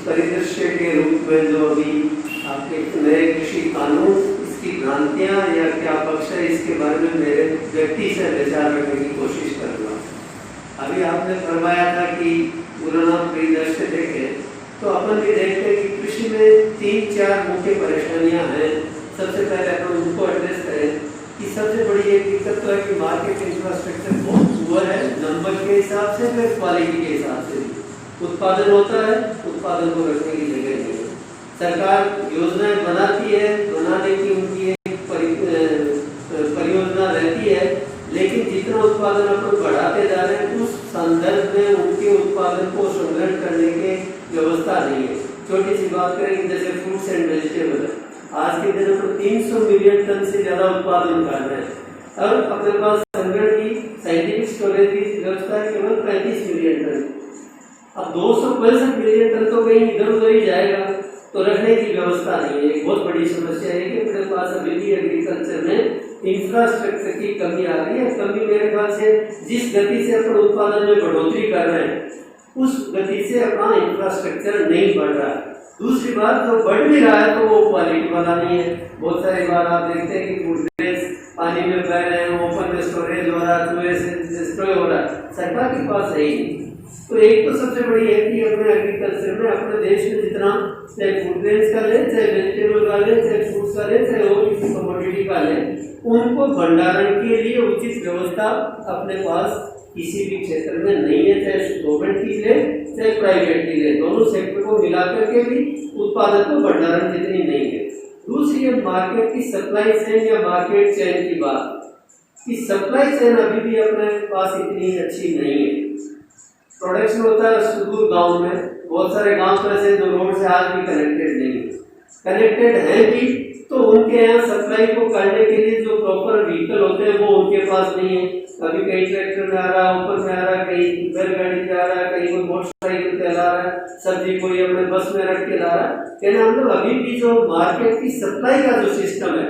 परिदृश्य के रूप में जो अभी आपके नए कृषि कानून, इसकी भ्रांतियां या क्या पक्ष है, इसके बारे में मेरे व्यक्ति से विचार रखने की कोशिश करूँगा। अभी आपने फरमाया था कि पुराना परिदृश्य देखें, तो अपन भी देखते हैं कि कृषि में 3-4 मुख्य परेशानियां हैं। सबसे पहले अपन उनको एड्रेस करें कि सबसे बड़ी एक दिक्कत तो है कि मार्केट इंफ्रास्ट्रक्चर बहुत पुअर है, नंबर के हिसाब से फिर क्वालिटी के हिसाब से। उत्पादन होता है, उत्पादन को रखने की जगह नहीं है। सरकार योजनाएं बनाती है, बनाने की उनकी एक परियोजना रहती है, लेकिन जितना उत्पादन अपन बढ़ाते जा रहे हैं उस संदर्भ में उनके उत्पादन को संग्रहण करने के व्यवस्था नहीं है। छोटी सी बात करें जैसे फ्रूट्स एंड वेजिटेबल, आज के दिन पर 300 मिलियन टन से ज्यादा उत्पादन कर रहे हैं और अपने पास संग्रहण की साइंटिफिक स्टोरेज की व्यवस्था है केवल 35 मिलियन टन। अब 265 मिलियन टन तो कहीं इधर उधर ही जाएगा, तो रखने की व्यवस्था नहीं है। एक बहुत बड़ी समस्या है कि अपने पास अभी भी एग्रीकल्चर में इंफ्रास्ट्रक्चर की कमी आ रही है। कमी मेरे ख्याल से जिस गति से अपन उत्पादन में बढ़ोतरी कर रहे हैं उस गति से अपना इंफ्रास्ट्रक्चर नहीं बढ़ रहा है। दूसरी बात, जो बढ़ भी रहा है तो वो क्वालिटी वाला नहीं है। बहुत सारी बार आप देखते हैं कि फूड पानी में बह रहे हैं, ओपन में स्टोरेज हो रहा है, कुएं से डिस्ट्रॉय हो रहा है, सरकार के पास है ही नहीं। तो एक तो सबसे बड़ी है कि अपने एग्रीकल्चर में, अपने देश में जितना, चाहे फूड ग्रेन्स का ले, चाहे वेजिटेबल का ले, चाहे फ्रूट्स का ले, चाहे और किसी कमोडिटी का ले, उनको भंडारण के लिए उचित व्यवस्था अपने पास किसी भी क्षेत्र में नहीं है। चाहे गवर्नमेंट की ले चाहे प्राइवेट की ले, दोनों सेक्टर को मिलाकर के भी उत्पादन को भंडारण जितनी नहीं है। दूसरी है मार्केट की सप्लाई चेन या मार्केट चेन की बात, कि सप्लाई चेन अभी भी अपने पास इतनी अच्छी नहीं है। प्रोडक्शन होता है सुदूर गांव में, बहुत सारे गांव ऐसे जो रोड से आज भी कनेक्टेड नहीं है, कनेक्टेड है भी तो उनके यहाँ सप्लाई को करने के लिए जो प्रॉपर व्हीकल होते हैं वो उनके पास नहीं है। कभी कहीं ट्रैक्टर में आ रहा है, ऊपर में आ रहा है, कहीं बैलगाड़ी पे आ रहा है, कहीं कोई मोटरसाइकिल पे ला रहा है, सब्जी कोई अपने बस में रख के ला रहा है। कहना मतलब अभी भी जो मार्केट की सप्लाई का जो सिस्टम है,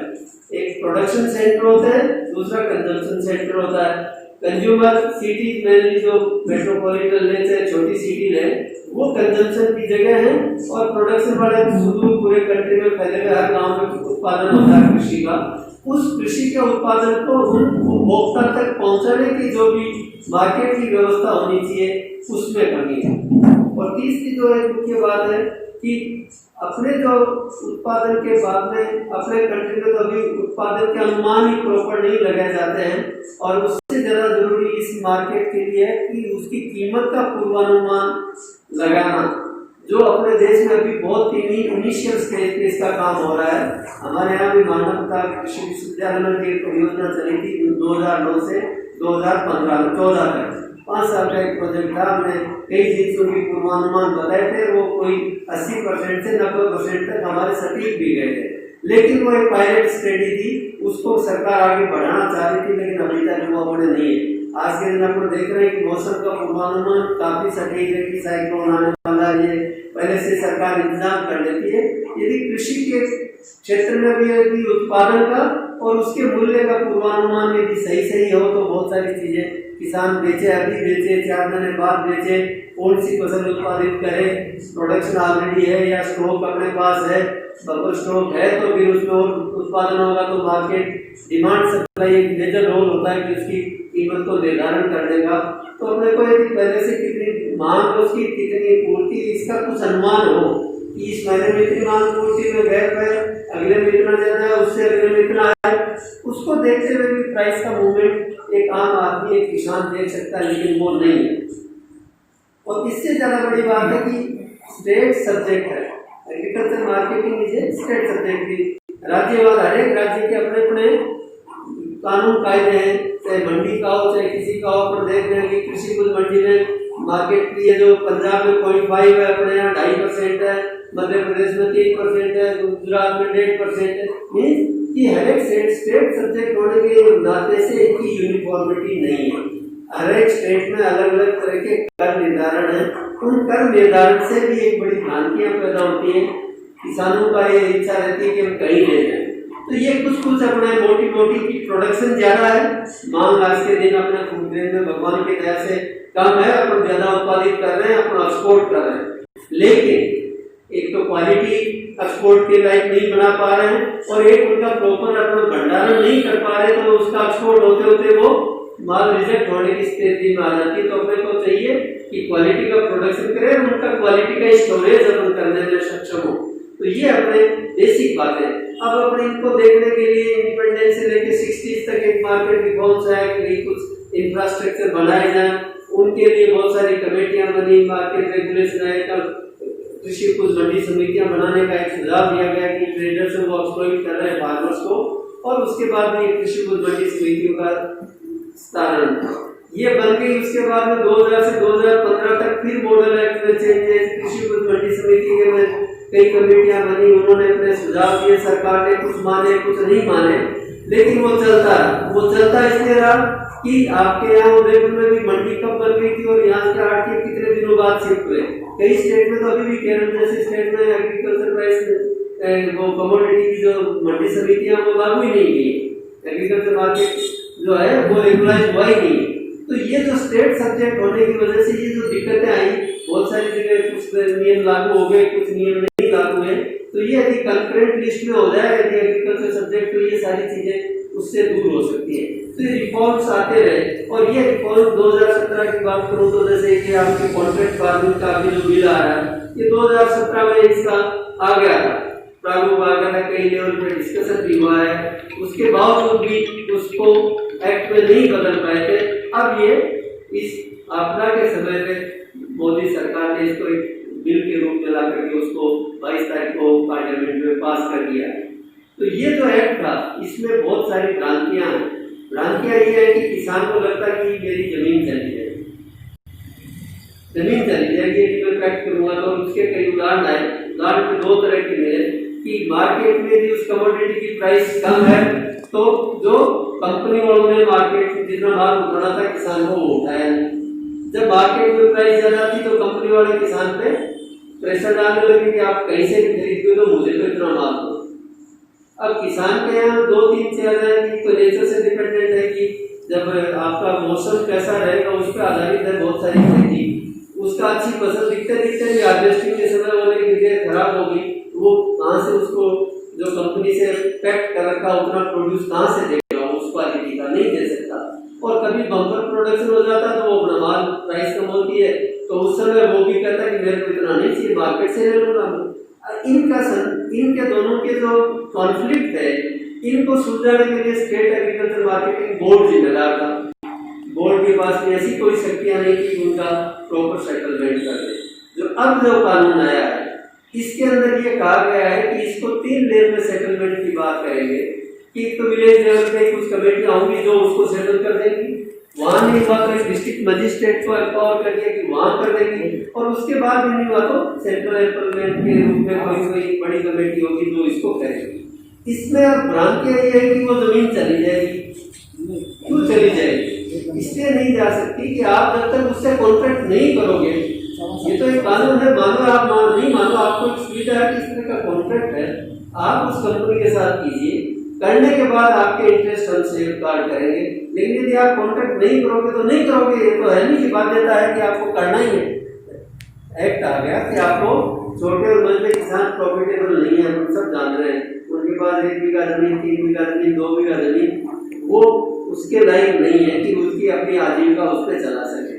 एक प्रोडक्शन सेंटर होता है, दूसरा कंजम्पशन सेंटर होता है। कंज्यूमर सिटी में जो मेट्रोपॉलिटन ले चाहे छोटी सिटी ले, वो कंजम्पशन की जगह है और प्रोडक्शन वाले सुदूर पूरे कंट्री में फैले हुए हर गांव में उत्पादन होता है कृषि का। उस कृषि के उत्पादन को उपभोक्ता तक पहुंचाने की जो भी मार्केट की व्यवस्था होनी चाहिए उसमें कमी है। और तीसरी जो एक मुख्य बात है कि अपने जो उत्पादन के बाद में अपने कंट्री में तो अभी उत्पादन के अनुमान ही प्रॉपर नहीं लगाए जाते हैं, और उससे ज़्यादा जरूरी इस मार्केट के लिए है कि उसकी कीमत का पूर्वानुमान लगाना, जो अपने देश में अभी बहुत इनिशियल स्टेज पे इसका काम हो रहा है। हमारे यहाँ भी मानवता कृषि विश्वविद्यालय में एक परियोजना चली थी 2009 से 2014 तक, 5 साल का एक प्रोजेक्ट था। हमने कई चीजों की पूर्वानुमान बताए थे, वो कोई 80% से 90% तक हमारे सटीक भी गए थे, लेकिन वो एक पायलट स्टडी थी, उसको सरकार आगे बढ़ाना चाह रही थी, लेकिन अभी तक वो बड़े नहीं है। आज के दिन अपन देख रहे हैं कि मौसम का पूर्वानुमान काफी सटीक है कि साइक्लोन आने वाला है, ये पहले से सरकार इंतजाम कर लेती है। यदि कृषि के क्षेत्र में भी यदि उत्पादन का और उसके मूल्य का पूर्वानुमान यदि सही हो तो बहुत सारी चीजें किसान बेचे, अभी बेचे, 4 महीने बाद बेचे, कौन सी फसल उत्पादित करे, प्रोडक्शन ऑलरेडी है या स्टॉक अपने पास है, बफर स्टॉक है तो फिर उसमें और उत्पादन होगा तो मार्केट डिमांड सप्लाई एक मेजर रोल होता है कि उसकी कीमत को निर्धारण करने का। तो अपने को यदि पहले से कितनी मांग है, उसकी कितनी पूर्ति, इसका कुछ अनुमान हो कि इस महीने में इतनी मांग पूर्ति में गैप है, अगले में इतना ज्यादा है, उससे अगले में इतना है, उसको देखते हुए भी प्राइस का मूवमेंट एक आम आदमी, एक किसान देख सकता है, लेकिन वो नहीं है। और इससे ज्यादा बड़ी बात है कि स्टेट सब्जेक्ट है, agriculture marketing is a state subject की। राज्यवार हर एक राज्य के अपने अपने कानून कायदे हैं, चाहे मंडी का हो चाहे किसी का हो। पर देख रहे हैं कि कृषि कुल मंडी में मार्केट की है जो पंजाब में 0.5 है, अपने यहाँ 2.5% है, मध्य प्रदेश में 3% है, गुजरात में 1.5% है। कि हर एक स्टेट सब्जेक्ट होने के नाते से इनकी यूनिफॉर्मिटी नहीं है। हर एक स्टेट में अलग अलग तरह के कर निर्धारण है। उन कर निर्धारण से भी एक बड़ी भ्रांतियां पैदा होती हैं। किसानों का ये इच्छा रहती है कि हम कहीं ले जाएं, तो ये कुछ अपने मोटी की प्रोडक्शन ज्यादा है, मांग आज के दिन अपने फूड ग्रेन में भगवान की दया से कम है, अपन ज्यादा उत्पादित कर रहे हैं, अपन एक्सपोर्ट कर रहे हैं। लेकिन क्वालिटी एक्सपोर्ट के लायक नहीं बना पा रहे हैं, और एक उनका प्रॉपर अपना भंडारण नहीं कर पा रहे, तो उसका एक्सपोर्ट होते होते वो माल रिजेक्ट होने की स्थिति में आ जाती है। तो अपने को चाहिए कि क्वालिटी का प्रोडक्शन करें, उनका क्वालिटी का स्टोरेज अपन करने में सक्षम हो। तो ये अपने बेसिक बातें। अब अपने इनको देखने के लिए इंडिपेंडेंस से लेकर 60s तक एक मार्केट रिफॉर्म्स है कि कुछ इंफ्रास्ट्रक्चर बनाए जाए, उनके लिए बहुत सारी कमेटियां बनी, मार्केट रेगुलेशन है, कृषि उपज मंडी समितियां बनाने का एक सुझाव दिया गया कि ट्रेडर्स वो एक्सप्लॉइट कर रहे हैं फार्मर्स को, और उसके बाद में कृषि उपज मंडी समितियों का स्थापना ये बन गई। उसके बाद में 2000 से 2015 तक फिर मॉडल एक्ट में चेंजेस, कृषि उपज मंडी समिति के में कई कमेटियां बनी, उन्होंने अपने सुझाव दिए, सरकार ने कुछ माने कुछ नहीं माने, लेकिन वो चलता इसलिए रहा कि आपके यहाँ उदयपुर में भी मंडी कब बन गई थी और यहाँ के आरटीए कितने दिनों बाद शिफ्ट हुए। कई स्टेट में तो अभी भी केरल जैसे स्टेट में एग्रीकल्चर प्राइस वो कमोडिटी की जो मंडी समितियां वो लागू ही नहीं की, एग्रीकल्चर मार्केट जो है वो रेगुलाइज हुआ ही नहीं। तो ये जो स्टेट सब्जेक्ट होने की वजह से ये जो दिक्कतें आई, बहुत सारी जगह कुछ नियम लागू हो गए, कुछ नियम नहीं लागू हुए। तो ये यदि कंकरेंट लिस्ट में हो जाए यदि एग्रीकल्चर सब्जेक्ट, तो ये सारी चीजें उससे दूर हो सकती है। तो ये रिफॉर्म्स आते रहे, और ये रिफॉर्म 2017 की बात करूं तो जैसे कि आपके कॉन्ट्रैक्ट फार्मिंग का अभी जो बिल आ रहा है, ये 2017 में इसका आ गया था, प्रारूप आ गया था, कई लेवल पे डिस्कशन भी हुआ है, उसके बावजूद भी उसको एक्ट में नहीं बदल पाए थे। अब ये इस आपदा के समय में मोदी सरकार ने इसको एक बिल के रूप में ला करके उसको 22 तारीख को पार्लियामेंट में पास कर दिया है। तो ये जो एक्ट था इसमें बहुत सारी भ्रांतियां हैं। भ्रांतियां ये है कि किसान को लगता है कि मेरी जमीन चली जाएगी, यदि मैं कट करूंगा तो उसके कई उदाहरण आए। उदाहरण दो तरह के मिले कि मार्केट में भी उस कमोडिटी की प्राइस कम है, तो जो कंपनी वालों ने मार्केट में जितना माल उठाना था किसान को वो उठाया नहीं। जब मार्केट में प्राइस ज्यादा थी तो कंपनी वाले किसान पे प्रेशर डालने लगे कि आप कहीं से भी खरीदते हो तो मुझे तो इतना माल दो। अब किसान के यहाँ दो तीन चीजें हैं कि तो नेचर से डिपेंडेंट है कि जब आपका मौसम कैसा रहेगा उस पर आधारित है बहुत सारी खेती। उसका अच्छी फसल दिखते भी हार्वेस्टिंग के समय वाले खराब होगी, वो कहाँ से उसको जो कंपनी से पैक कर रखा उतना प्रोड्यूस कहाँ से देगा, उस क्वालिटी का नहीं दे सकता। और कभी बम्पर प्रोडक्शन हो जाता तो वो अपना माल प्राइस कम होती है, तो उस समय वो भी कहता है कि मेरे को इतना नहीं चाहिए, मार्केट से ले लूंगा। इनके दोनों के जो कॉन्फ्लिक्ट है इनको सुलझाने के लिए स्टेट एग्रीकल्चर मार्केटिंग बोर्ड जिम्मेदार था। बोर्ड के पास में ऐसी कोई शक्तियां नहीं कि उनका प्रॉपर सेटलमेंट कर दे। जो अब जो कानून आया है इसके अंदर ये कहा गया है कि इसको 3 लेवल में सेटलमेंट की बात करेंगे कि तो विलेज लेवल पे कुछ कमेटियां होंगी जो उसको सेटल कर देंगी, वहां नहीं हुआ तो डिस्ट्रिक्ट मजिस्ट्रेट को एम्पावर कर दिया कि वहां कर देंगे, और उसके बाद नहीं हुआ तो सेंट्रल एम्प्लॉयमेंट के रूप में कोई बड़ी कमेटी होगी जो इसको करेगी। इसमें अब भ्रांति ये है कि वो जमीन चली जाएगी। क्यों चली जाएगी? इसलिए नहीं जा सकती कि आप जब तक उससे कॉन्ट्रैक्ट नहीं करोगे, ये तो एक कानून है, मानो आप नहीं मानो, आपको एक सुविधा है कि इस तरह का कॉन्ट्रैक्ट है, आप उस कंपनी के साथ कीजिए, करने के बाद आपके इंटरेस्ट हम सेफ गार्ड करेंगे। लेकिन यदि आप कॉन्ट्रैक्ट नहीं करोगे तो नहीं करोगे, ये तो है नहीं कि बाध्यता है कि आपको करना ही है। एक्ट आ गया कि आपको छोटे और मझले किसान प्रॉफिटेबल नहीं है, हम सब जान रहे हैं, उनके पास 1 बीघा जमीन, 3 बीघा जमीन, 2 बीघा जमीन, वो उसके लायक नहीं है कि उसकी अपनी आजीविका उस पर चला सके।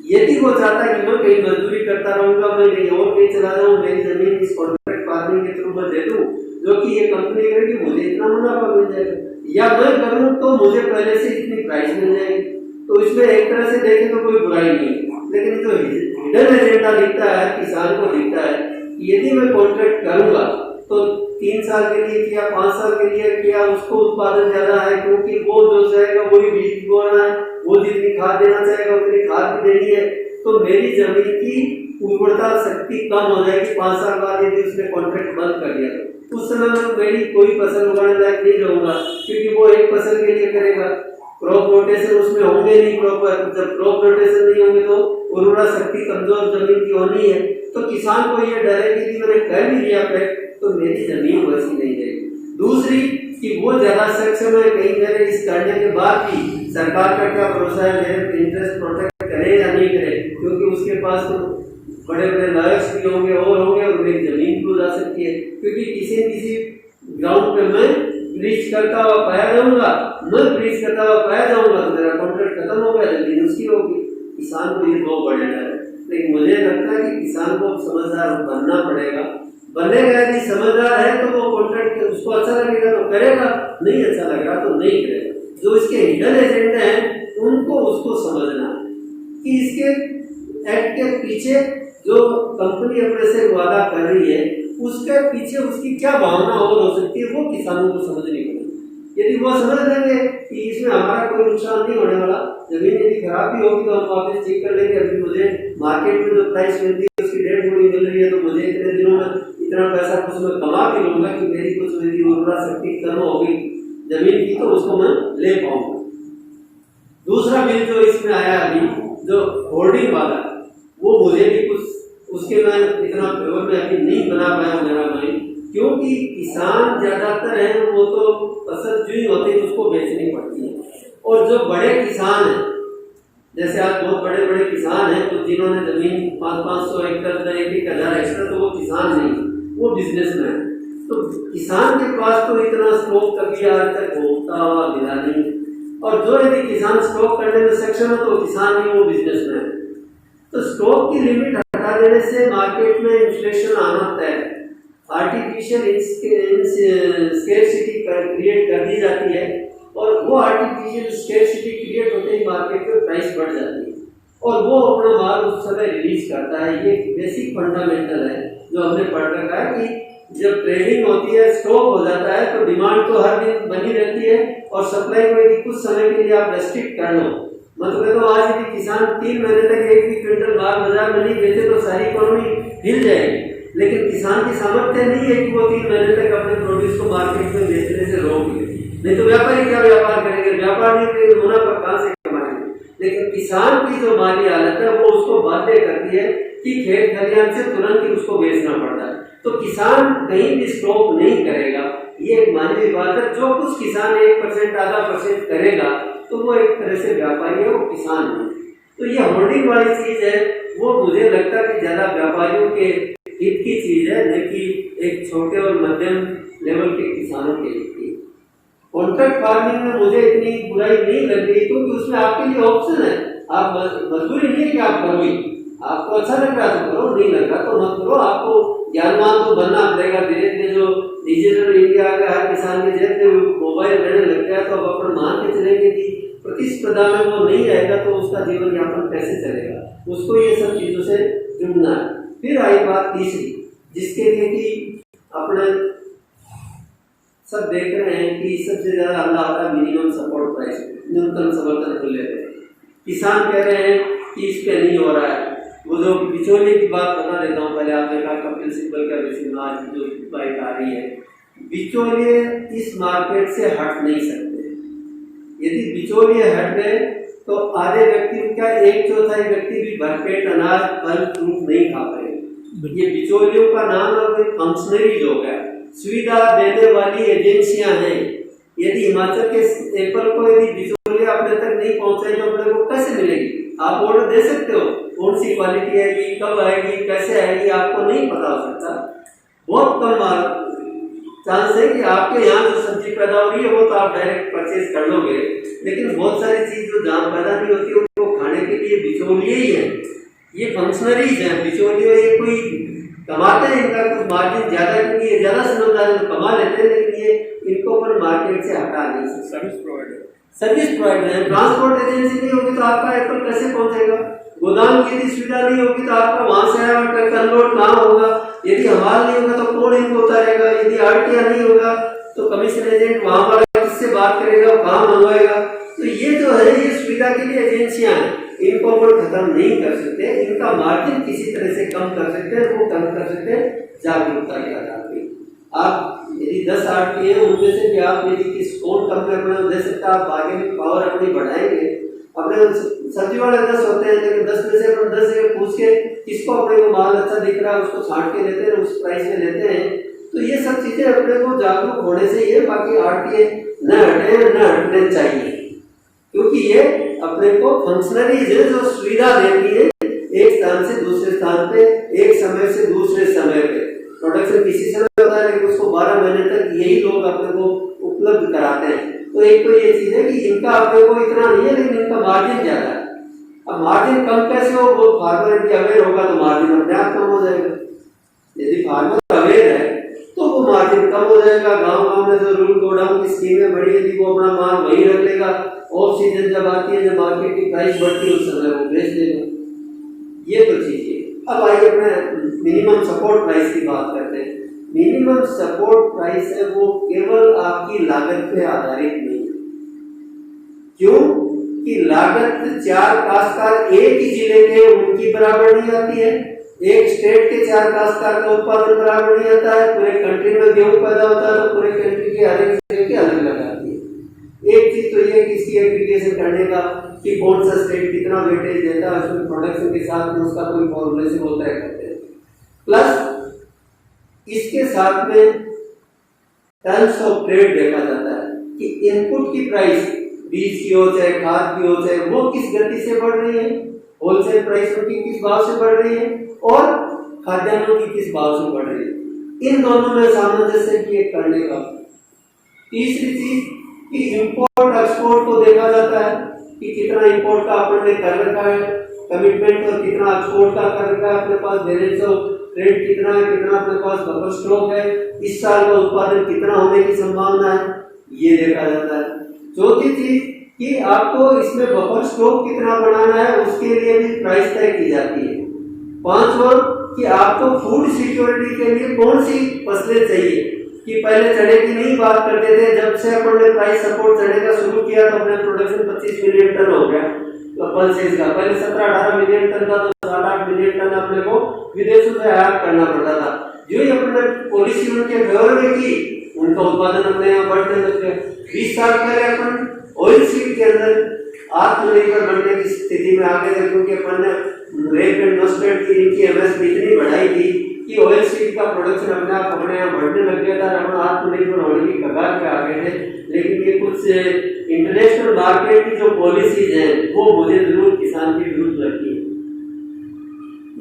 यदि वो चाहता है कि मैं कहीं मजदूरी करता रहूंगा, मैं कहीं और कहीं चला जाऊँ, मेरी जमीन इस कॉन्ट्रैक्ट फार्मिंग के थ्रू मैं दे दूं, जो कि ये कंपनी करेगी, मुझे इतना मुनाफा मिल जाएगा, या मैं करूं तो मुझे पहले से इतनी प्राइस मिल जाएगी। तो इसमें एक तरह से देखें तो कोई बुराई नहीं है। लेकिन जो हिडन एजेंडा दिखता है, किसान को दिखता है कि यदि मैं कॉन्ट्रैक्ट करूंगा तो 3 साल के लिए किया, 5 साल के लिए किया, उसको उत्पादन ज्यादा है क्योंकि वो जो चाहेगा वही बीज बोना है, वो जितनी खाद देना चाहेगा उतनी खाद भी देनी है, तो मेरी जमीन की उर्वरता शक्ति कम हो जाएगी। 5 साल बाद यदि उसने कॉन्ट्रैक्ट बंद कर दिया तो उस समय में मेरी कोई फसल उगाने लायक नहीं रहूंगा, क्योंकि वो एक फसल के लिए करेगा, क्रॉप रोटेशन उसमें होंगे नहीं प्रॉपर। जब क्रॉप रोटेशन नहीं होंगे तो उर्वरा शक्ति कमजोर जमीन की होनी है, तो किसान को ये डर है कि मैंने कर भी दिया तो मेरी जमीन वैसी नहीं रहेगी। दूसरी कि वो ज्यादा सक्षम है, कहीं मेरे इस करने के बाद भी सरकार का क्या भरोसा है मेरे इंटरेस्ट प्रोटेक्ट करे या नहीं करे, क्योंकि उसके पास तो बड़े बड़े लॉयर्स भी होंगे और मेरी जमीन को जा सकती सकती है, क्योंकि किसी न किसी ग्राउंड पे मैं ब्रीच करता हुआ पाया जाऊंगा, मैं ब्रीच करता हुआ पाया जाऊंगा तो मेरा कॉन्ट्रैक्ट खत्म हो गया, जल्दी उसकी होगी। किसान को ये बहुत बड़े डर है, लेकिन मुझे लगता है कि किसान को समझदार बनना पड़ेगा। बनेगा यदि समझदार है तो वो कॉन्ट्रैक्ट उसको अच्छा लगेगा तो करेगा, नहीं अच्छा लग रहा तो नहीं करेगा। जो इसके हिडन एजेंडा हैं उनको उसको समझना कि इसके एक्ट के पीछे जो कंपनी अपने से वादा कर रही है उसके पीछे उसकी क्या भावना और हो सकती है, वो किसानों को समझनी पड़ेगी। यदि वो समझ लेंगे कि इसमें हमारा कोई नुकसान नहीं होने वाला, जमीन यदि खराब भी होगी तो हम वापस चेक कर लेंगे, अभी मुझे मार्केट में जो प्राइस मिलती है उसकी 1.5 गुनी मिल रही है तो मुझे इतने दिनों में इतना पैसा कुछ मैं कमा के लूंगा कि मेरी कुछ मेरी उर्वरा शक्ति कम होगी जमीन की, तो उसको मैं ले पाऊंगा। दूसरा बिल जो इसमें आया अभी जो होल्डिंग वाला, वो मुझे भी कुछ उसके मैं इतना फेवर में अभी नहीं बना पाया मेरा माइंड, क्योंकि किसान ज्यादातर है वो तो फसल जो ही होती है उसको बेचनी पड़ती है, और जो बड़े किसान हैं जैसे आज बहुत बड़े बड़े किसान हैं तो जिन्होंने जमीन 500 एकड़ 1,000 एकड़, तो वो किसान नहीं, वो बिजनेसमैन। तो किसान के पास तो इतना स्टॉक कभी आज तक होता हुआ मिला नहीं, और जो यदि किसान स्टॉक करने में सक्षम है तो किसान नहीं, वो बिजनेसमैन। तो स्टॉक की लिमिट हटा देने से मार्केट में इन्फ्लेशन आना तय है, आर्टिफिशियल स्केर्सिटी क्रिएट कर दी जाती है, और वो आर्टिफिशियल स्केर्सिटी क्रिएट होते ही मार्केट में प्राइस बढ़ जाती है और वो अपना माल उस समय रिलीज करता है। ये बेसिक फंडामेंटल है जो हमने पढ़ रखा है कि जब ट्रेडिंग होती है स्टॉक हो जाता है तो डिमांड तो हर दिन बनी रहती है और सप्लाई को यदि कुछ समय के लिए आप रेस्ट्रिक्ट कर लो, मतलब तो आज यदि किसान 3 महीने तक एक भी क्विंटल माल बाजार में नहीं बेचे तो सारी इकोनॉमी हिल जाएगी, लेकिन किसान की सामर्थ्य नहीं है कि वो 3 महीने तक अपने प्रोड्यूस को मार्केट में बेचने से रोक ले, नहीं तो व्यापारी क्या व्यापार करेंगे, व्यापार नहीं करेंगे मुनाफा कहां से कमाएंगे। लेकिन किसान की जो माली हालत है वो उसको बाध्य करती है कि खेत खलिहान से तुरंत ही उसको बेचना पड़ता है, तो किसान कहीं भी स्टॉक नहीं करेगा। ये एक मानवीय बात है, जो कुछ किसान 1% आधा % करेगा तो वो एक तरह से व्यापारी है, वो किसान है। तो ये होल्डिंग वाली चीज है, वो मुझे लगता है कि ज्यादा व्यापारियों के हित की चीज है, न कि एक छोटे और मध्यम लेवल के किसानों के हित की। कॉन्ट्रैक्ट फार्मिंग में मुझे इतनी बुराई नहीं लग रही क्योंकि उसमें आपके लिए ऑप्शन है, आप मजबूरी नहीं है कि आप करोगे, आपको अच्छा लग रहा तो करो, नहीं लग रहा तो मत करो। आपको ज्ञानवान तो बनना पड़ेगा, धीरे धीरे जो डिजिटल इंडिया का हर किसान के जेब में मोबाइल रहने लग गया तो अब अपन मान के चलेंगे कि प्रतिस्पर्धा में वो नहीं रहेगा तो उसका जीवन यापन कैसे चलेगा, उसको ये सब चीजों से जुड़ना है। फिर आई बात तीसरी, जिसके लिए कि अपने सब देख रहे हैं कि सबसे ज्यादा हल्ला आता है मिनिमम सपोर्ट प्राइस, न्यूनतम समर्थन मूल्य पे। किसान कह रहे हैं कि इस पे नहीं हो रहा है। वो जो बिचौलिए की बात बता देता हूँ, पहले आपने कहा कपिल सिब्बल का बेसिक आज जो बाइक आ रही है, बिचौलिए इस मार्केट से हट नहीं सकते। यदि बिचौलिए हट गए तो आधे व्यक्ति का 1/4 व्यक्ति भी भरपेट अनाज फल फ्रूट नहीं खा पाएंगे। ये बिचौलियों का नाम अब फंक्शनरीज हो गया, सुविधा देने वाली एजेंसियां हैं। यदि हिमाचल के एप्पल को यदि बिचौलिए अपने तक नहीं पहुंचाए तो अपने को कैसे मिलेगी? आप ऑर्डर दे सकते हो, कौन सी क्वालिटी आएगी, कब आएगी, कैसे आएगी, आपको नहीं पता हो सकता। बहुत कम चांस है कि आपके यहाँ जो सब्जी पैदा हो रही है वो तो आप डायरेक्ट परचेज कर लोगे, लेकिन बहुत सारी चीज जो जहाँ पैदा नहीं होती उनको खाने के लिए बिचौलिए ही है। ये फंक्शनरीज हैं, बिचौलिए ये कोई कमाते हैं, इनका कुछ मार्जिन ज्यादा, क्योंकि ये ज्यादा समझदार कमा लेते हैं, लेकिन ये इनको अपन मार्केट से हटा नहीं सकते। सर्विस प्रोवाइडर है, ट्रांसपोर्ट एजेंसी नहीं होगी तो आपका एप्पल कैसे पहुंचेगा? गोदाम की यदि सुविधा नहीं होगी तो आपका वहां से आया अनलोड कहाँ होगा? यदि हमाल नहीं होगा तो कौन इनको उतारेगा? यदि आरटीआर नहीं होगा तो कमीशन एजेंट वहां वाला किससे बात करेगा, कहाँ मंगवाएगा? तो ये जो है ये सुविधा के लिए एजेंसियां हैं, इनको अपन खत्म नहीं कर सकते, इनका मार्जिन किसी तरह से कम कर सकते हैं, वो कम कर सकते हैं जागरूकता के आधार पर। आप यदि 10 आरटी है उनमें से भी आप यदि किस कौन कंपनी अपना दे सकता, आप आगे भी पावर अपनी बढ़ाएंगे। अपने सब्जी वाले 10 होते हैं, लेकिन 10 में से अपन 10 से पूछ के किसको अपने को माल अच्छा दिख रहा है उसको छांट के लेते हैं, उस प्राइस में लेते हैं। तो ये सब चीजें अपने को जागरूक होने से ये, बाकी आरटीए न हटे न हटने चाहिए, क्योंकि ये अपने को फंक्शनरीज है जो सुविधा देती है एक स्थान से दूसरे स्थान पे, एक समय से दूसरे समय पे। प्रोडक्शन किसी समय लोग अपने को उपलब्ध कराते हैं। तो एक तो ये चीज है कि इनका अपने को इतना नहीं है, लेकिन इनका मार्जिन ज्यादा है। अब मार्जिन कम कैसे हो, वो फार्मर की अवेयर होगा तो मार्जिन अपने आप कम हो जाएगा। यदि फार्मर अवेयर है तो वो मार्जिन कम हो जाएगा। गांव में जो रूल गोडाउन की स्कीमें बड़ी, यदि वो अपना माल वहीं रख लेगा, ऑफ सीजन जब आती है, जब मार्केट की प्राइस बढ़ती है, उस समय वो बेच देगा। ये तो चीज है। अब आइए अपने मिनिमम सपोर्ट प्राइस की बात करते हैं। मिनिमम सपोर्ट प्राइस है वो केवल आपकी लागत पे आधारित नहीं है। क्यों कि लागत 4 काश्तकार एक ही जिले के उनकी बराबर नहीं आती है, एक स्टेट के 4 काश्तकार का उत्पादन बराबर नहीं आता है। पूरे कंट्री में गेहूं पैदा होता है तो पूरे कंट्री के हर एक जिले की अलग अलग आती है। एक चीज तो ये कि इसकी एग्रीगेशन करने का कि कौन सा स्टेट कितना वेटेज देता है, उसमें प्रोडक्शन के साथ में उसका कोई फॉर्मूलेशन होता है करते हैं। प्लस इसके साथ में टर्म्स ऑफ ट्रेड देखा जाता है कि इनपुट की प्राइस, बीज की हो चाहे खाद की हो चाहे, वो किस गति से बढ़ रही है, होलसेल प्राइस उनकी किस भाव से बढ़ रही है और खाद्यान्नों की किस भाव से बढ़ रही है। इन दोनों में सामंजस्य की करने का। तीसरी चीज कि इंपोर्ट एक्सपोर्ट को देखा जाता है कि कितना इंपोर्ट का आपने कर रखा है कमिटमेंट और कितना एक्सपोर्ट का कर रखा है अपने पास, बैलेंस ऑफ ट्रेड कितना है, कितना अपने पास बफर स्टॉक है, इस साल का उत्पादन कितना होने की संभावना है, ये देखा जाता है। चौथी चीज कि आपको इसमें बफर स्टॉक कितना बढ़ाना है, उसके लिए भी प्राइस तय की जाती है। पांचवा कि आपको फूड सिक्योरिटी के लिए कौन सी फसलें चाहिए, कि पहले चने की नहीं बात करते थे, जब से अपन ने प्राइस सपोर्ट चने का शुरू किया तो अपने प्रोडक्शन 25 मिलियन टन हो गया पल्सेस का। पहले 17-18 मिलियन टन था तो 7-8 मिलियन टन अपने को विदेशों से आयात करना पड़ता था। जो ही अपने पॉलिसी उनके फेवर में की, उनका उत्पादन अपने यहाँ बढ़ने लग गया। 20 साल पहले अपन ऑयल सीड के अंदर आत्मनिर्भर बनने की स्थिति में आ गए थे, क्योंकि अपन ने रेप एंड मस्टर्ड की इनकी एमएसपी इतनी बढ़ाई थी कि ऑयल सीड का प्रोडक्शन अपने आप अपने यहाँ बढ़ने लग गया था, अपन आत्मनिर्भर होने की कगार पे आ गए थे। लेकिन ये कुछ इंटरनेशनल मार्केट की जो पॉलिसीज हैं वो मुझे जरूर किसान की विरुद्ध लगती है।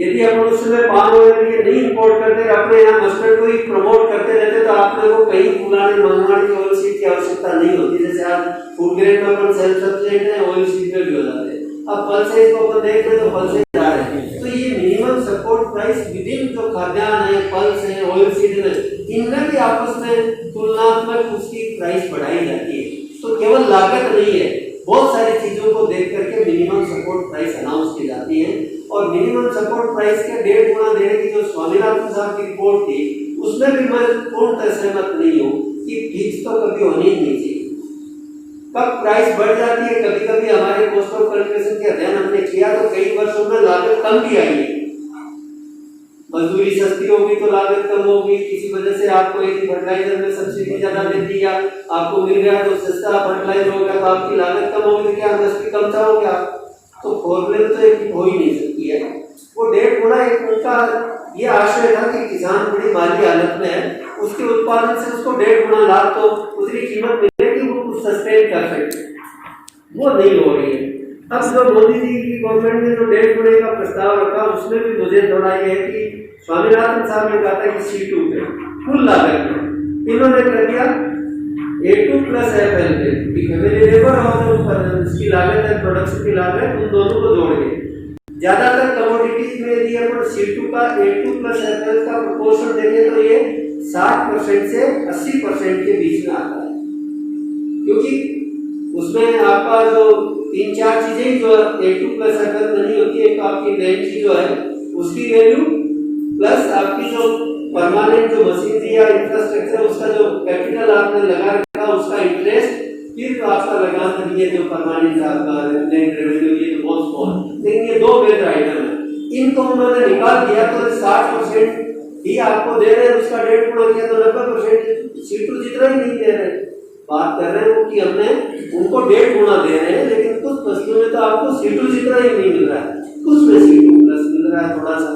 यदि अपन उस समय पाम ऑयल ये नहीं इंपोर्ट करते, अपने यहाँ मस्टर्ड को ही प्रमोट करते रहते, तो आपने को कहीं बुलाने मंगवाने की ऑयल सीड की आवश्यकता नहीं होती। जैसे आज फूड ग्रेड में अपन सेल्फ सफिशिएंट है, ऑयल सीड में भी हो जाते हैं। अब पल्सेस को अपन देख रहे तो पल्सेस जा रहे हैं। तो ये मिनिमम सपोर्ट प्राइस विदिन जो खाद्यान्न है, पल्स है, ऑयल सीड है, इनमें भी आपस में तुलनात्मक उसकी प्राइस बढ़ाई जाती है। तो केवल लागत नहीं है, बहुत सारी चीजों को देख करके मिनिमम सपोर्ट प्राइस अनाउंस की जाती है। और मिनिमम सपोर्ट प्राइस के 1.5 गुना देने की जो स्वामीनाथन साहब की रिपोर्ट थी, उसमें भी मैं पूर्णतः सहमत नहीं हूँ कि फिक्स तो कभी होनी ही नहीं चाहिए। कब प्राइस बढ़ जाती है, कभी कभी हमारे कॉस्ट ऑफ कैलकुलेशन के अध्ययन हमने किया तो कई वर्षों में लागत कम भी आई है। मजदूरी सस्ती होगी तो लागत कम होगी, किसी वजह से आपको यदि फर्टिलाइजर में सब्सिडी ज्यादा दे दी या आपको मिल गया तो सस्ता फर्टिलाइजर हो गया तो आपकी लागत कम होगी, क्या इंडस्ट्री कम चाहोगे आप? तो फॉर्मूले तो एक हो ही नहीं सकती है। वो 1.5 गुना एक उनका ये आशय था कि किसान बड़ी माली हालत में है, उसके उत्पादन से उसको 1.5 गुना लाभ तो उतनी कीमत मिले कि वो कुछ सस्टेन कर सके, वो नहीं हो रही है। अब जो मोदी जी की गवर्नमेंट ने जो 1.5 गुने का प्रस्ताव रखा, उसमें भी मुझे थोड़ा ये है कि स्वामीनाथन साहब ने कहा था कि C2 पे कुल लागत में इन्होंने कर दिया A2 प्लस FL पे फैमिली लेबर और उसकी लागत है प्रोडक्शन की लागत, उन दोनों को जोड़ के ज्यादातर कमोडिटीज में यदि अपन C2 का A2 प्लस FL का प्रोपोर्शन देखें तो ये 60% से 80% के बीच में आता है। क्योंकि उसमें आपका जो 3-4 चीजें जो A2 प्लस FL नहीं होती है, एक आपकी लैंड की जो है उसकी वैल्यू प्लस आपकी जो परमानेंट जो मशीनरी या इंफ्रास्ट्रक्चर उसका जो कैपिटल आपने लगा रखा उसका इंटरेस्ट, फिर आपका लगान नहीं है जो परमानेंट आपका लैंड रेवेन्यू, ये तो बहुत स्मॉल। लेकिन ये 2 मेजर आइटम है, इनको उन्होंने निकाल दिया तो 60% ही आपको दे रहे हैं, उसका 1.5 गुना किया तो 90% C2 जितना ही नहीं दे रहे। बात कर रहे हैं कि हमने उनको 1.5 गुना दे रहे हैं, लेकिन कुछ फसलों में तो आपको C2 जितना ही नहीं मिल रहा है, कुछ में C2 प्लस मिल रहा है थोड़ा सा।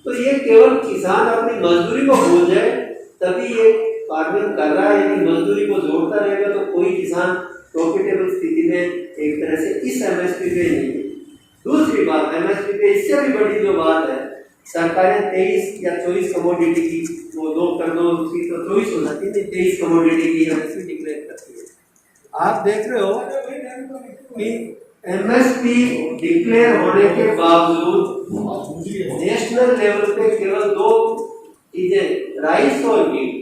तो ये केवल किसान अपनी मजदूरी को भूल जाए तभी ये फार्मिंग कर रहा है। यदि मजदूरी को जोड़ता रहेगा तो कोई किसान प्रॉफिटेबल स्थिति में एक तरह से इस एमएसपी पे नहीं है। दूसरी बात एमएसपी पे इससे भी बड़ी जो बात है सरकारें 23 या 24 कमोडिटी की, वो 2 कर दो उसकी तो 24 हो जाती है, 23 कमोडिटी की एमएसपी डिक्लेयर करती है। आप देख रहे हो कि एमएसपी डिक्लेयर होने के बावजूद नेशनल लेवल पे केवल 2 चीजें, राइस और मीट,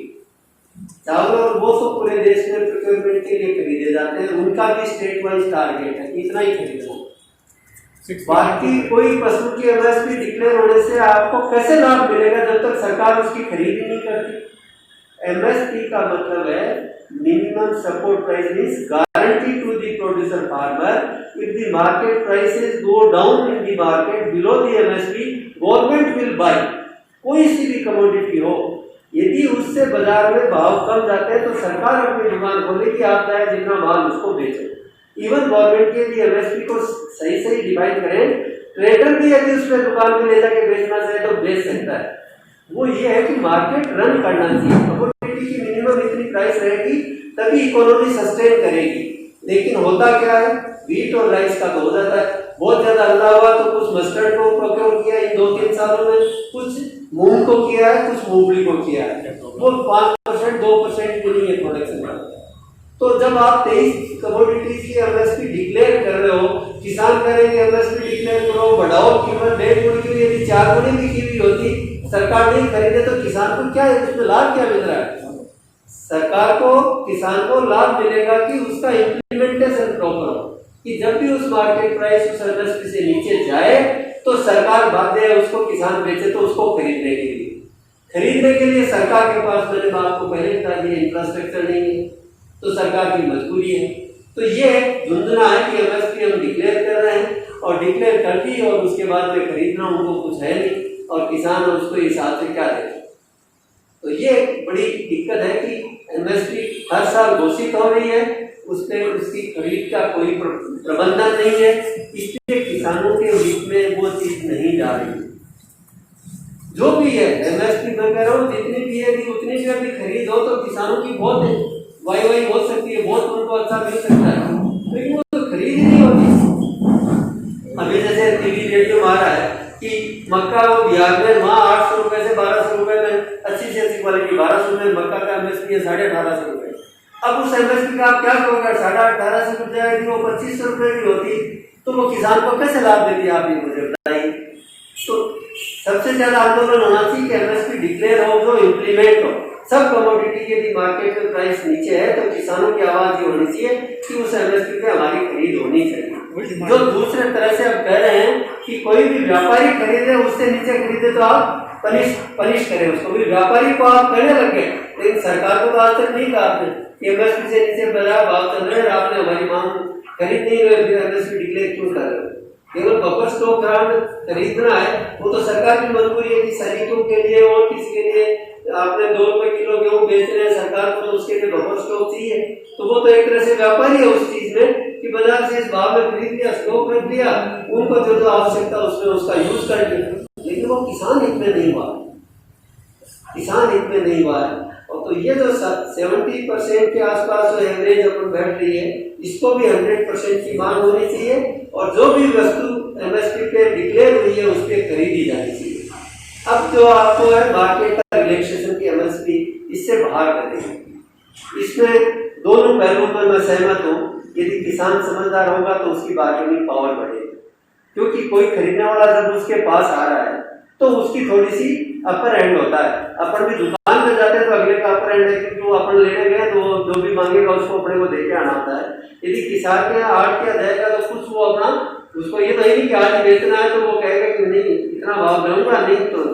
चावल और वो तो पूरे देश में प्रोक्योरमेंट के लिए खरीदे जाते हैं, उनका भी स्टेट वाइज टारगेट है, इतना ही खरीदो। बाकी कोई पशु की एमएसपी डिक्लेयर होने से आपको कैसे लाभ मिलेगा जब तक सरकार उसकी खरीद ही नहीं करती। एमएसपी का मतलब है minimum support price, means guarantee to the producer farmer. If the market prices go down in the market below the MSP, government will buy. कोई सी भी कमोडिटी हो, यदि उससे बाजार में भाव कम जाते हैं तो सरकार अपनी दुकान खोलेगी, आप चाहे जितना माल उसको बेचो। इवन गवर्नमेंट के लिए एमएसपी को सही सही डिवाइड करें, ट्रेडर भी यदि उस पर दुकान में ले जाके बेचना चाहे तो बेच सकता है। वो ये है कि मार्केट रन करना चाहिए, कमोडिटी की मिनिमम इतनी प्राइस रहेगी तभी इकोनॉमी सस्टेन करेगी। लेकिन होता क्या है, व्हीट और राइस का तो हो जाता है, बहुत ज्यादा अल्लाह हुआ तो कुछ मस्टर्ड को प्रोक्योर किया इन 2-3 सालों में, कुछ मूंग को किया है, कुछ मूंगफली को किया है, वो 5% 2% भी नहीं है प्रोडक्शन का। तो जब आप 23 कमोडिटीज की एमएसपी डिक्लेयर कर रहे हो, किसान करेंगे एमएसपी डिक्लेयर करो, बढ़ाओ कीमत 1.5 गुनी की, यदि 4 गुनी भी की हुई होती, सरकार नहीं खरीदे तो किसान को क्या है, उसमें लाभ क्या मिल रहा है? सरकार को, किसान को लाभ मिलेगा कि उसका इम्प्लीमेंटेशन प्रॉपर हो, कि जब भी उस मार्केट प्राइस उस एमएसपी से नीचे जाए तो सरकार बाध्य है उसको, किसान बेचे तो उसको खरीदने के लिए। खरीदने के लिए सरकार के पास, मैंने आपको पहले बता दिया, इंफ्रास्ट्रक्चर नहीं है, तो सरकार की मजबूरी है। तो ये झुंझुना है कि एमएसपी हम डिक्लेयर कर रहे हैं और डिक्लेयर कर दी और उसके बाद में खरीदना उनको कुछ है नहीं, और किसान उसको हिसाब से क्या देते। तो ये एक बड़ी दिक्कत है कि एमएसपी हर साल घोषित हो रही है, उससे उसकी खरीद का कोई प्रबंधन नहीं है, इसलिए किसानों के हित में वो चीज नहीं जा रही। जो भी है एमएसपी मैं कह रहा हूँ, जितनी भी है उतनी भी अभी खरीद हो तो किसानों की बहुत है, वाई हो सकती है, बहुत उनको अच्छा मिल सकता है, लेकिन वो तो खरीद ही नहीं होती। अभी जैसे टीवी रेडियो में आ रहा है कि मक्का वो बिहार में वहाँ 800 रुपए से 1200 रुपए में अच्छी से अच्छी क्वालिटी, 1200 में मक्का का एमएसपी है 1850 रुपए। अब उस एमएसपी का आप क्या करोगे, 1850 रुपए यदि वो 2500 रुपए की होती तो वो किसान को कैसे लाभ देती, आप ये मुझे बताइए। तो सबसे ज्यादा आंदोलन होना चाहिए कि एमएसपी डिक्लेयर हो, जो इम्प्लीमेंट हो। सब कमोडिटी के भी मार्केट में प्राइस नीचे है तो किसानों की आवाज ये होनी चाहिए कि उस एमएसपी पे हमारी खरीद होनी चाहिए। जो दूसरे तरह से आप कह रहे हैं कि कोई भी व्यापारी खरीदे उससे नीचे खरीदे तो आप पनिश करें उसको, भी व्यापारी को आप कहने लगे, लेकिन सरकार को तो आज तक नहीं कहा आपने एमएसपी से नीचे बाजार भाव चल रहे हैं, आपने हमारी मांग खरीद नहीं रहे, फिर एमएसपी डिक्लेयर क्यों कर रहे हो? केवल बफर स्टॉक ग्रांट खरीदना है, वो तो सरकार की मजबूरी है कि सैनिकों के लिए और किसके लिए आपने 2 रुपए किलो गेहूं बेच रहे हैं, सरकार को तो उसके लिए बफर स्टॉक चाहिए। तो वो तो एक तरह से व्यापारी है उस चीज में कि बाजार से इस भाव में खरीद लिया, स्टॉक रख लिया, उनको जो आवश्यकता उसमें उसका यूज कर लिया, लेकिन वो किसान हित में नहीं हुआ, किसान हित में नहीं हुआ है। और तो ये जो 70% के आसपास जो एवरेज अपन बैठ रही है, इसको भी 100% की मांग होनी चाहिए, और जो भी वस्तु एमएसपी पे डिक्लेयर हुई है उस पर खरीदी जानी चाहिए। अब जो आपको है मार्केट का रिलैक्सेशन की एमएसपी, इससे बाहर करेंगे। इसमें दोनों पहलुओं पर मैं सहमत हूँ। यदि किसान समझदार होगा तो उसकी बार्गेनिंग पावर बढ़ेगी, क्योंकि कोई खरीदने वाला जब उसके पास आ रहा है तो उसकी थोड़ी सी अपर एंड होता है। अपन भी दुकान में जाते हैं तो अगले का अपर एंड है, क्योंकि वो अपन लेने गए तो जो भी मांगेगा उसको अपने को देके आना होता है। यदि किसान के यहाँ आठ किया जाएगा तो कुछ वो अपना, उसको ये तो नहीं कि आज बेचना है तो वो कहेगा कि नहीं इतना भाव दूंगा, नहीं तो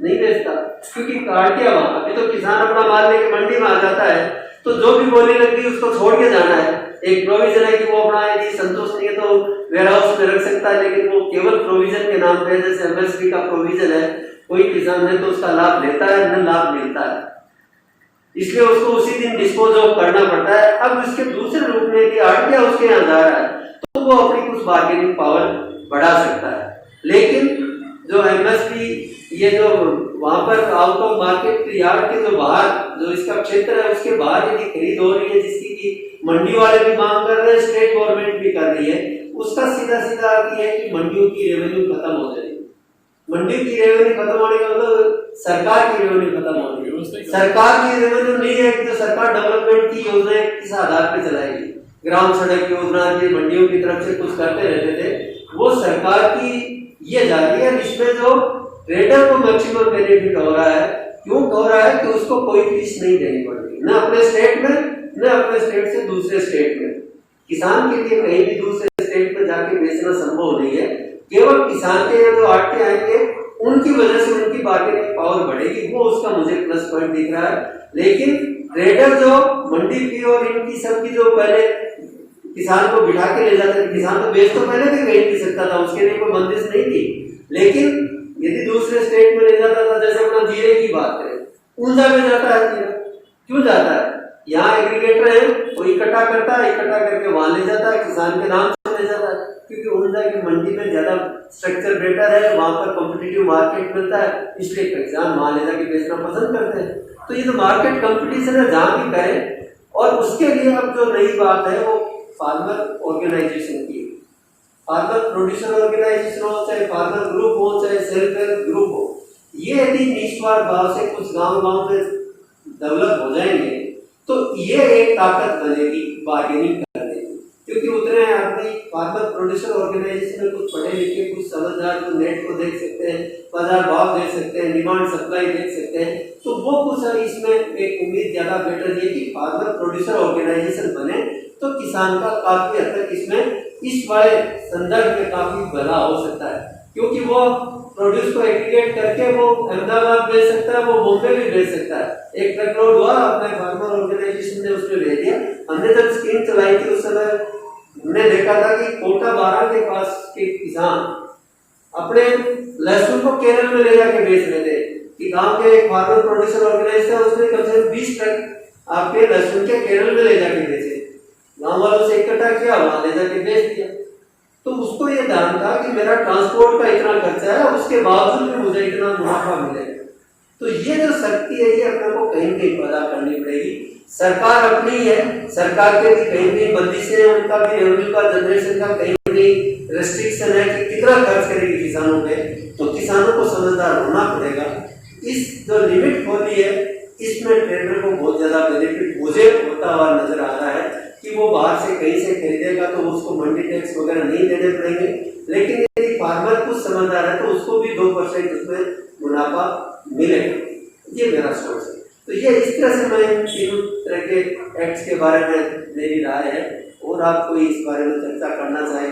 नहीं बेचता, क्योंकि काटिया वहां। अभी तो किसान अपना माल लेके मंडी में आ जाता है तो जो भी बोली लगी उसको छोड़ के जाना है। एक प्रोविजन है कि वो अपना यदि संतोष नहीं है तो वेयर हाउस में रख सकता है, लेकिन वो केवल प्रोविजन के नाम पे, जैसे एमएसपी का प्रोविजन है, कोई किसान है तो उसका लाभ लेता है न लाभ मिलता है, इसलिए उसको उसी दिन डिस्पोज ऑफ करना पड़ता है। अब इसके दूसरे रूप में यदि आड़तिया उसके यहाँ जा रहा है तो वो अपनी कुछ बार्गेनिंग पावर बढ़ा सकता है। लेकिन जो एमएसपी ये जो वहां पर आउट ऑफ मार्केट यार्ड के जो बाहर जो इसका क्षेत्र है उसके बाहर यदि खरीद हो रही है, जिसकी की मंडी वाले भी मांग कर रहे हैं, स्टेट गवर्नमेंट भी कर रही है, उसका सीधा सीधा अर्थ है कि मंडियों की रेवेन्यू खत्म हो जाएगी। मंडी की रेवेन्यू खत्म होने का मतलब सरकार की रेवेन्यू खत्म होने की। सरकार की रेवेन्यू नहीं है कि जो सरकार डेवलपमेंट की योजनाएं किस आधार पे चलाएगी, ग्राम सड़क योजना की मंडियों की तरफ से कुछ करते रहते थे, वो सरकार की ये जा रही है। इसमें जो ट्रेडर को मैक्सिमम बेनिफिट हो रहा है, क्यों हो रहा है कि उसको कोई फीस नहीं देनी पड़ती, न अपने स्टेट में न अपने स्टेट से दूसरे स्टेट में। किसान के लिए कहीं भी दूसरे स्टेट में जाके बेचना संभव नहीं है। केवल किसान के जो आटे आएंगे उनकी वजह से उनकी बार्गेनिंग पावर बढ़ेगी, वो उसका मुझे प्लस पॉइंट दिख रहा है। लेकिन ट्रेडर जो मंडी की और इनकी सबकी जो पहले किसान को बिठा के ले जाते थे, किसान तो बेच तो पहले भी कहीं नहीं सकता था, उसके लिए कोई बंदिश नहीं थी। लेकिन यदि दूसरे स्टेट में ले जाता था, जैसे अपना जीरे की बात करें, ऊंजा में जाता है जीरा, क्यों जाता है? यहाँ एग्रीगेटर है, वो इकट्ठा करता है, इकट्ठा करके वहां ले जाता है, किसान के नाम से ले जाता है, क्योंकि ऊंजा की मंडी में ज्यादा स्ट्रक्चर बेटर है, वहां पर कॉम्पिटिटिव मार्केट मिलता है, इसलिए किसान वहां ले जाके बेचना पसंद करते हैं। तो ये तो मार्केट कंपटीशन है जहां भी करें। और उसके लिए अब जो नई बात है वो फार्मर ऑर्गेनाइजेशन की, फार्मर प्रोड्यूसर ऑर्गेनाइजेशन हो, चाहे फार्मर ग्रुप हो, चाहे सेल्फ हेल्प ग्रुप हो, ये यदि निस्वार्थ भाव से कुछ गांव में डेवलप हो जाएंगे तो ये एक ताकत बनेगी बार्गेनिंग करने की। क्योंकि उतने आदमी फार्मर प्रोड्यूसर ऑर्गेनाइजेशन में कुछ पढ़े लिखे, कुछ समझदार, जो नेट को देख सकते हैं, बाजार भाव देख सकते हैं, डिमांड सप्लाई देख सकते हैं, तो वो कुछ इसमें एक उम्मीद ज्यादा बेटर ये कि फार्मर प्रोड्यूसर ऑर्गेनाइजेशन बने तो किसान का काफी हद तक इसमें इस वाले संदर्भ में काफी भला हो सकता है। क्योंकि वो प्रोड्यूस को एग्रीगेट करके वो अहमदाबाद भेज सकता है, वो बॉम्बे भी भेज सकता है। एक ट्रक लोड हुआ, अपने फार्मर ऑर्गेनाइजेशन ने उसमें भेज दिया। हमने जब स्कीम चलाई थी उस समय हमने देखा था कि कोटा 12 के पास के किसान अपने लहसुन को केरल में ले जाके बेच रहे थे कि गांव के एक फार्मर प्रोड्यूसर ऑर्गेनाइजेशन उसने कम से कम 20 ट्रक आपके लहसुन के केरल में ले जाके बेचे, गांव वालों से इकट्ठा किया, वहां ले जाके बेच दिया। तो उसको ये ध्यान था कि मेरा ट्रांसपोर्ट का इतना खर्चा है, उसके बावजूद भी मुझे इतना मुनाफा मिलेगा। तो ये जो शक्ति है ये अपने को कहीं कहीं पैदा करनी पड़ेगी। सरकार अपनी है, सरकार के भी कहीं कहीं बंदिशें हैं, उनका भी रेवेन्यू का जनरेशन का कहीं कहीं रेस्ट्रिक्शन है कि कितना खर्च करेगी किसानों पे, तो किसानों को समझदार होना पड़ेगा। इस जो लिमिट खोली है इसमें ट्रेडर को बहुत ज्यादा बेनिफिट मुझे होता हुआ नजर आ रहा है कि वो बाहर से कहीं से खरीदेगा तो उसको मंडी टैक्स वगैरह नहीं देने पड़ेंगे। लेकिन यदि फार्मर कुछ समझदार है तो उसको भी 2% उसमें मुनाफा मिलेगा। ये मेरा सोच है। तो ये इस तरह से मैं इन तीनों तरह के एक्ट्स के बारे में मेरी राय है। और आप कोई इस बारे में चर्चा करना चाहें